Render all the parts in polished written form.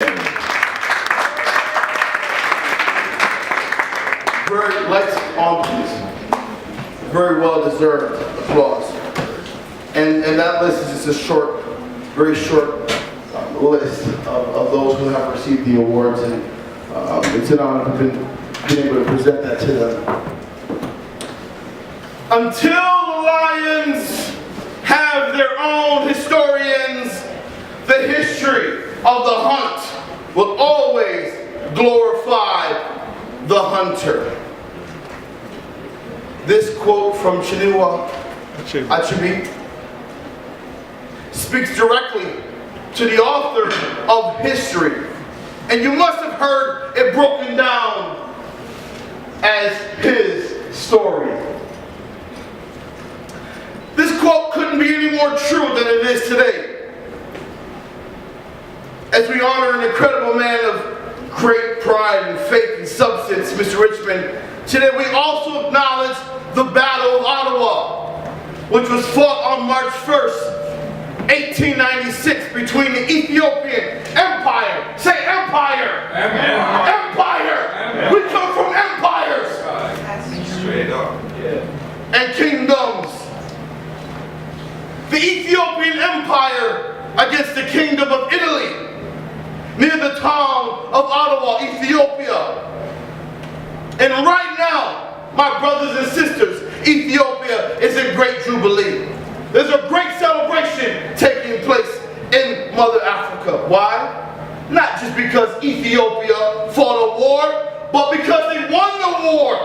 Very lights on, please. Very well deserved applause. And that list is just a short, very short list of those who have received the awards, and it's an honor to be able to present that to them. Until the Lions have their own historians, the history of the hunt will always glorify the hunter. This quote from Chinua Achebe speaks directly to the author of history, and you must have heard it broken down as his story. This quote couldn't be any more true than it is today. As we honor an incredible man of great pride and faith and substance, Mr. Richmond, today we also acknowledge the Battle of Ottawa, which was fought on March 1st, 1896 between the Ethiopian Empire. Say empire! Empire! Empire! Empire. We come from empires! Straight up. Yeah. And kingdoms. The Ethiopian Empire against the Kingdom of Italy, near the town of Ottawa, Ethiopia. And right now, my brothers and sisters, Ethiopia is in great jubilee. There's a great celebration taking place in Mother Africa. Why? Not just because Ethiopia fought a war, but because they won the war.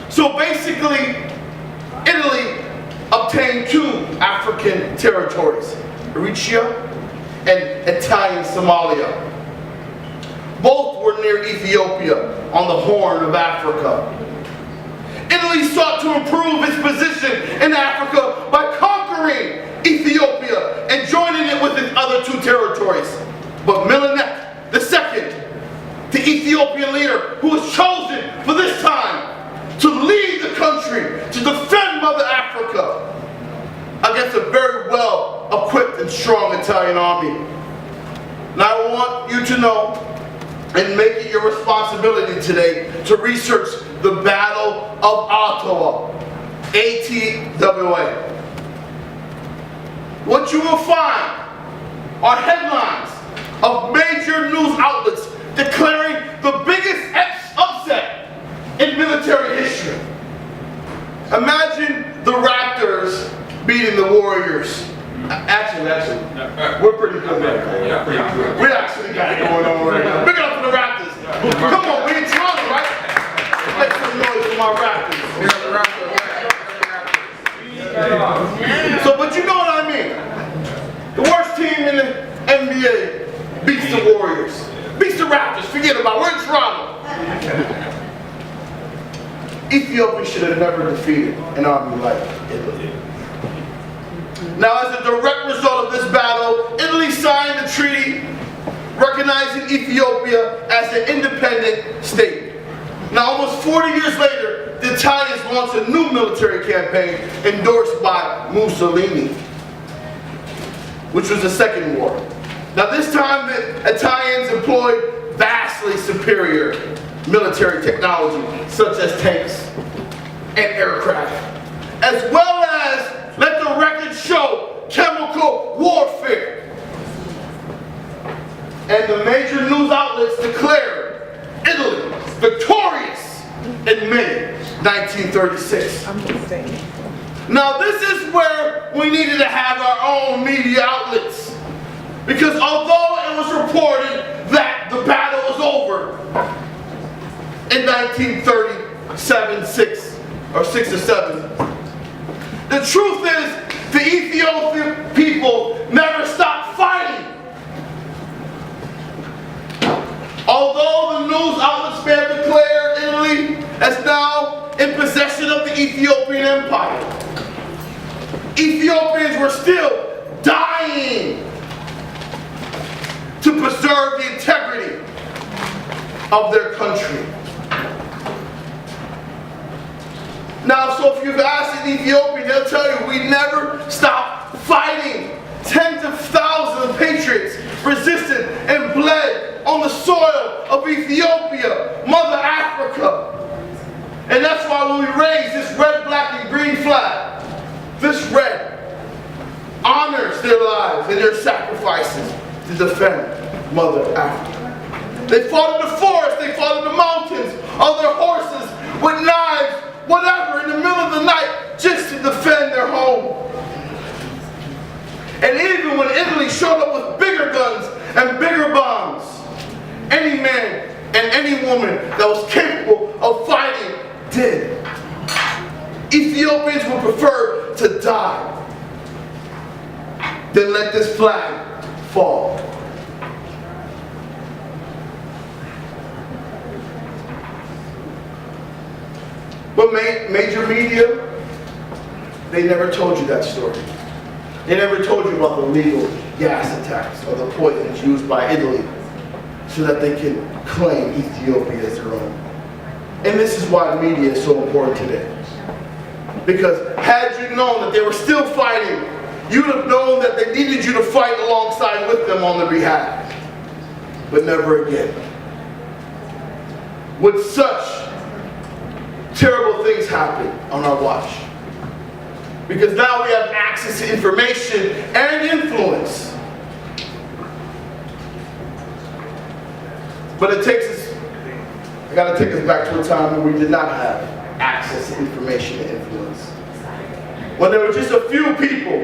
So basically, Italy obtained two African territories, Eritrea and Italian Somalia. Both were near Ethiopia on the Horn of Africa. Italy sought to improve its position in Africa by conquering Ethiopia and joining it with its other two territories. But Melanek II, the Ethiopian leader who was chosen for this time to lead the country, to defend Mother Africa against a very well-equipped and strong Italian army. Now I want you to know, and make it your responsibility today, to research the Battle of Ottawa, ATWA. What you will find are headlines of major news outlets declaring the biggest upset in military history. Imagine the Raptors beating the Warriors. Actually, we're pretty good, man. Yeah, pretty good. We actually got it going on right now. Big up for the Raptors. Come on, we in Toronto, right? Make some noise for my Raptors. So, but you know what I mean. The worst team in the NBA beats the Warriors. Beats the Raptors. Forget about it. We're in Toronto. Ethiopia should have never defeated an army like Italy. Now, as a direct result of this battle, Italy signed a treaty recognizing Ethiopia as an independent state. Now, almost 40 years later, the Italians launched a new military campaign endorsed by Mussolini, which was the Second War. Now, this time, the Italians employed vastly superior military technology, such as tanks and aircraft, as well as, let the record show, chemical warfare. And the major news outlets declared Italy victorious in May 1936. Now this is where we needed to have our own media outlets, because although it was reported that the battle was over in 1937, 6 or 7, the truth is, the Ethiopian people never stopped fighting. Although the news outlets may have declared Italy as now in possession of the Ethiopian Empire, Ethiopians were still dying to preserve the integrity of their country. Now, so if you've asked an Ethiopian, they'll tell you we never stopped fighting. Tens of thousands of patriots resisted and in their sacrifices to defend Mother Africa. They fought in the forest, they fought in the mountains, on their horses, with knives, whatever, in the middle of the night, just to defend their home. And even when Italy showed up with bigger guns and bigger bombs, any man and any woman that was capable of fighting did. Ethiopians would prefer to die than let this flag fall. But major media, they never told you that story. They never told you about the illegal gas attacks or the poisons used by Italy so that they can claim Ethiopia as their own. And this is why media is so important today. Because had you known that they were still fighting, you would have known that they needed you to fight alongside with them on their behalf. But never again. With such terrible things happen on our watch. Because now we have access to information and influence. But it takes us, I gotta take us back to a time when we did not have access to information and influence. When there were just a few people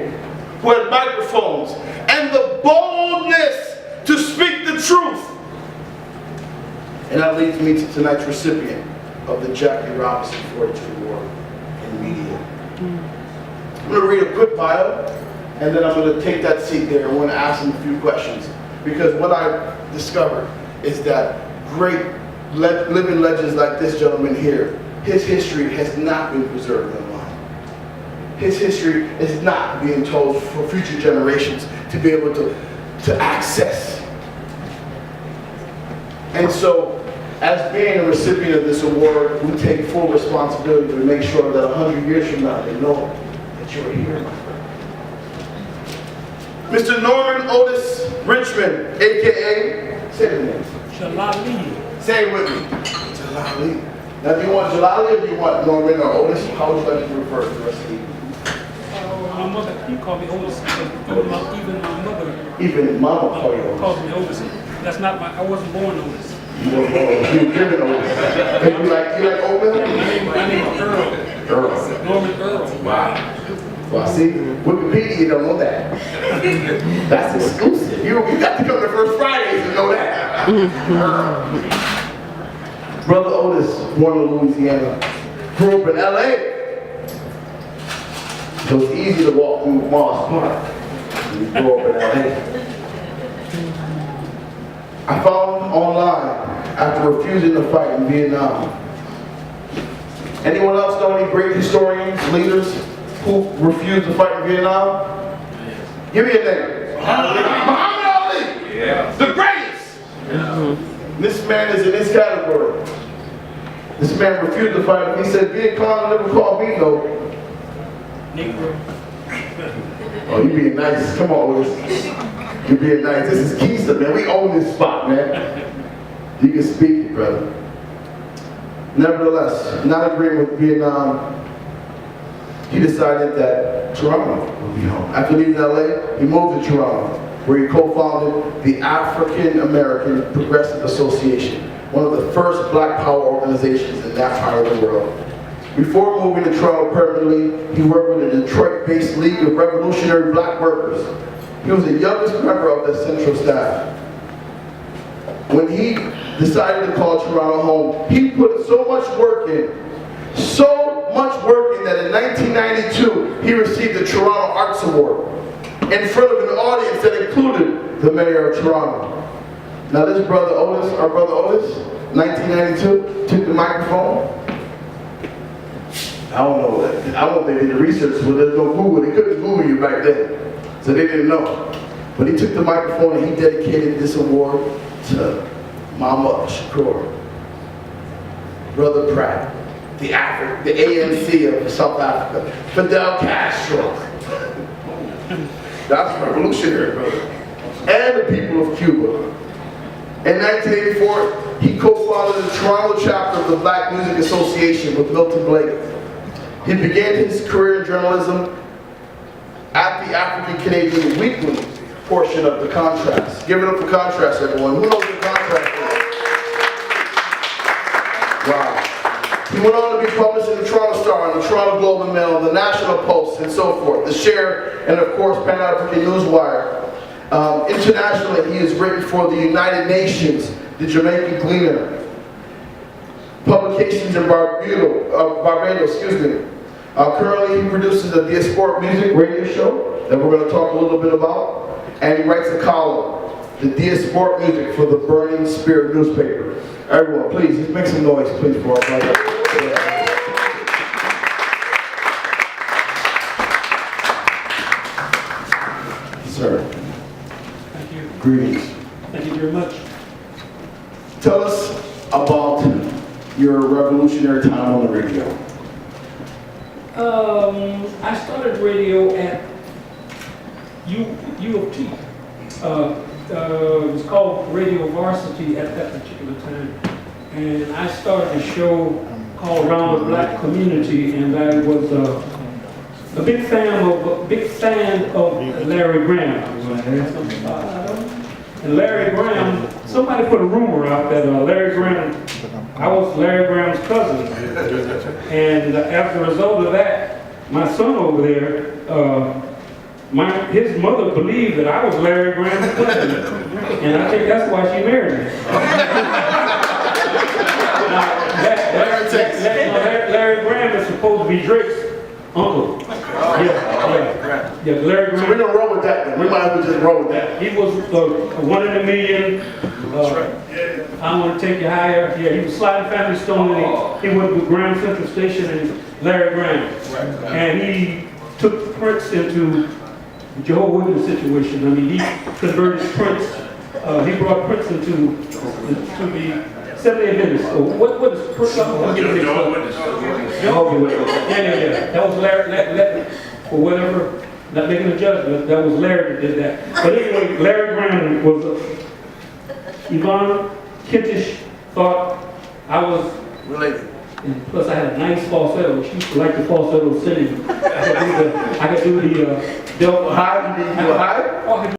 who had microphones and the boldness to speak the truth. And that leads me to tonight's recipient of the Jackie Robinson Fortitude Award in media. I'm going to read a quick bio, and then I'm going to take that seat there and I want to ask him a few questions. Because what I discovered is that great living legends like this gentleman here, his history has not been preserved online. His history is not being told for future generations to be able to access. And so, as being a recipient of this award, we take full responsibility to make sure that 100 years from now, they know that you're here, my friend. Mr. Norman Otis Richmond, a.k.a. say the name. Jalali. Say it with me. Jalali. Now, do you want Jalali or do you want Norman or Otis? How would you like to refer to the rest of the evening? My mother, he called me Otis. Even my mother. Even Mama called you Otis. Calls me Otis. That's not my. I wasn't born Otis. You were given Otis. And you like oatmeal? My name is Earl. Earl. Norman Earl. Wow. Well, see, Wikipedia, you don't know that. That's exclusive. You got to come to First Fridays to know that. Brother Otis, born in Louisiana, grew up in LA. So it's easy to walk through Moss Park when you grew up in LA. I found him online after refusing to fight in Vietnam. Anyone else know any great historians, leaders who refused to fight in Vietnam? Give me a name. Muhammad Ali! Yeah. The greatest! Yeah. This man is in this category. This man refused to fight. He said, Viet Cong never called me though. Negro. Oh, you being nice. Come on, Otis. You being nice. This is Keystone, man. We own this spot, man. You can speak it, brother. Nevertheless, not agreeing with Vietnam, he decided that Toronto would be home. After leaving LA, he moved to Toronto, where he co-founded the African American Progressive Association, one of the first black power organizations in that part of the world. Before moving to Toronto permanently, he worked with the Detroit-based League of Revolutionary Black Workers. He was the youngest member of the central staff. When he decided to call Toronto home, he put so much work in that in 1992, he received the Toronto Arts Award in front of an audience that included the mayor of Toronto. Now this brother Otis, our brother Otis, 1992, took the microphone. I don't know, I don't think they did research, but there's no Google. They couldn't Google you back then, so they didn't know. But he took the microphone and he dedicated this award to Mama Shakur, Brother Pratt, the ANC of South Africa, Fidel Castro. That's revolutionary, brother. And the people of Cuba. In 1984, he co-founded the Toronto chapter of the Black Music Association with Milton Blake. He began his career in journalism at the African Canadian Weekly portion of the contrast. Give it up for contrast, everyone. Who knows what contrast is? Wow. He went on to be published in the Toronto Star, and the Toronto Globe and Mail, the National Post, and so forth, the Share, and of course, Pan-African Newswire. Internationally, he has written for the United Nations, the Jamaican Gleaner, publications in Barbados, currently, he produces a Diasporic music radio show that we're going to talk a little bit about, and he writes a column, the Diasporic music for the Burning Spirit newspaper. Everyone, please, just make some noise, please, for our brother. Sir. Thank you. Greetings. Thank you very much. Tell us about your revolutionary time on the radio. I started radio at U of T. It was called Radio Varsity at that particular time. And I started a show called Around the Black Community, and I was a big fan of Larry Graham. And Larry Graham, somebody put a rumor out that Larry Graham, I was Larry Graham's cousin. And as a result of that, my son over there, his mother believed that I was Larry Graham's cousin. And I think that's why she married me. Larry Graham is supposed to be Drake's uncle. Yeah, Larry Graham. So we're going to roll with that then. We might as well just roll with that. He was 1 in a million. I'm going to take you higher. Yeah, he was Sliding Family Stone, and he went to Grand Central Station and Larry Graham. And he took Prince into the Jehovah's Witness situation. I mean, he converted Prince. He brought Prince into the 70 minutes. So what is Prince? Jehovah's Witness. Jehovah's Witness. Yeah. That was Larry. For whatever. Not making a judgment. That was Larry that did that. But anyway, Larry Graham was Yvonne Kentish thought I was related. And plus I had a nice falsetto. She used to like the falsetto singing. I could do the Delta high. You did high? Oh, I could